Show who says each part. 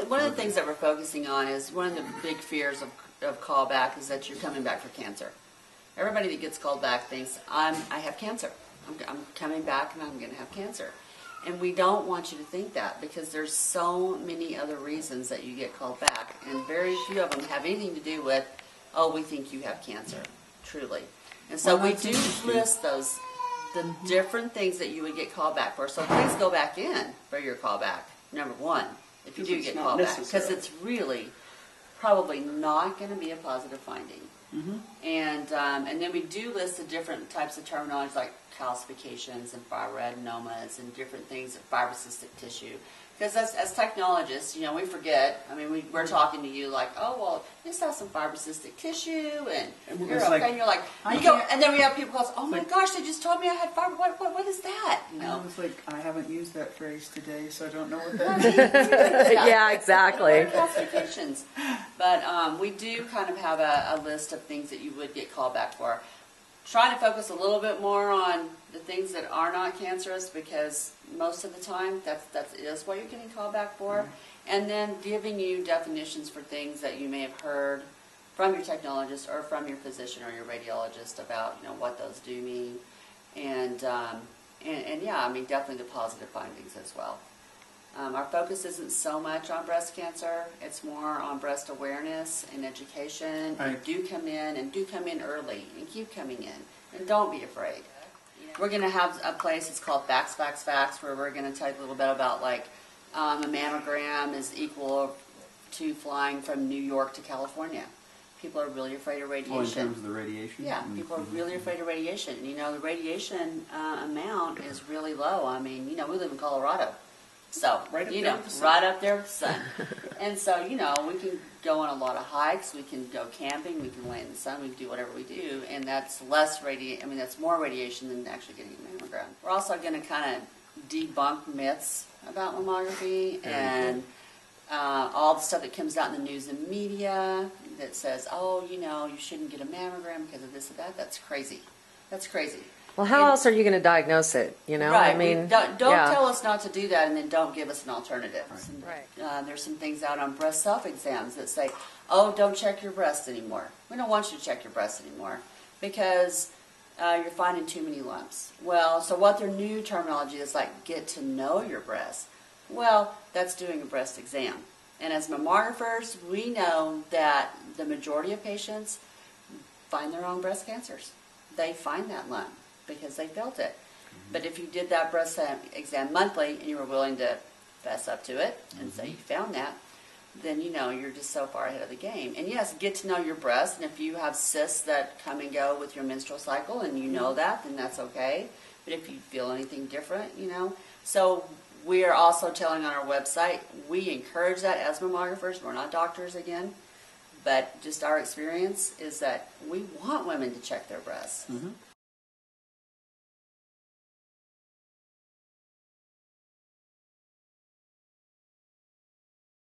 Speaker 1: one of the things that we're focusing on is one of the big fears of callback is that you're coming back for cancer. Everybody that gets called back thinks, I have cancer. I'm coming back and I'm going to have cancer. And we don't want you to think that, because there's so many other reasons that you get called back, and very few of them have anything to do with, oh, we think you have cancer, truly. And so we do list the different things that you would get called back for. So please go back in for your callback, number one, if you do get called back, because it's really probably not going to be a positive finding. Mm-hmm. And then we do list the different types of terminology like calcifications and fibroadenomas and different things, fibrocystic tissue. Because as technologists, you know, we forget. I mean, we're talking to you like, oh, well, you just have some fibrocystic tissue, and you're okay. And you're like, and then we have people call us, oh my gosh, they just told me I had fibro. What is that? You know,
Speaker 2: it's like, I haven't used that phrase today, so I don't know what that
Speaker 3: means. Yeah, exactly.
Speaker 1: Calcifications. But we do kind of have a list of things that you would get called back for. Trying to focus a little bit more on the things that are not cancerous, because most of the time that is what you're getting called back for. Mm-hmm. And then giving you definitions for things that you may have heard from your technologist or from your physician or your radiologist about, you know, what those do mean. And yeah, I mean, definitely the positive findings as well. Our focus isn't so much on breast cancer. It's more on breast awareness and education. Right. And do come in early, and keep coming in. And don't be afraid. We're going to have a place, it's called Facts, where we're going to tell you a little bit about, like, a mammogram is equal to flying from New York to California. People are really afraid of radiation.
Speaker 4: Oh, in terms of the radiation?
Speaker 1: Yeah, people are really afraid of radiation. You know, the radiation amount is really low. I mean, you know, we live in Colorado. So, you know, right up there with the sun. And so, you know, we can go on a lot of hikes, we can go camping, we can lay in the sun, we can do whatever we do, and that's that's more radiation than actually getting a mammogram. We're also going to kind of debunk myths about mammography and all the stuff that comes out in the news and media that says, oh, you know, you shouldn't get a mammogram because of this or that. That's crazy. That's crazy.
Speaker 3: Well, how else are you going to diagnose it? You know,
Speaker 1: right.
Speaker 3: I mean,
Speaker 1: don't tell us not to do that, and then don't give us an alternative.
Speaker 3: Right.
Speaker 1: There's some things out on breast self-exams that say, "Oh, don't check your breast anymore. We don't want you to check your breast anymore because you're finding too many lumps." Well, so what their new terminology is like, get to know your breast. Well, that's doing a breast exam, and as mammographers, we know that the majority of patients find their own breast cancers. They find that lump because they felt it. Mm-hmm. But if you did that breast exam monthly and you were willing to fess up to it and say you found that, then you know you're just so far ahead of the game. And yes, get to know your breast, and if you have cysts that come and go with your menstrual cycle and you know that, then that's okay. But if you feel anything different, you know. So we are also telling on our website, we encourage that as mammographers. We're not doctors again. But just our experience is that we want women to check their breasts. Mm-hmm.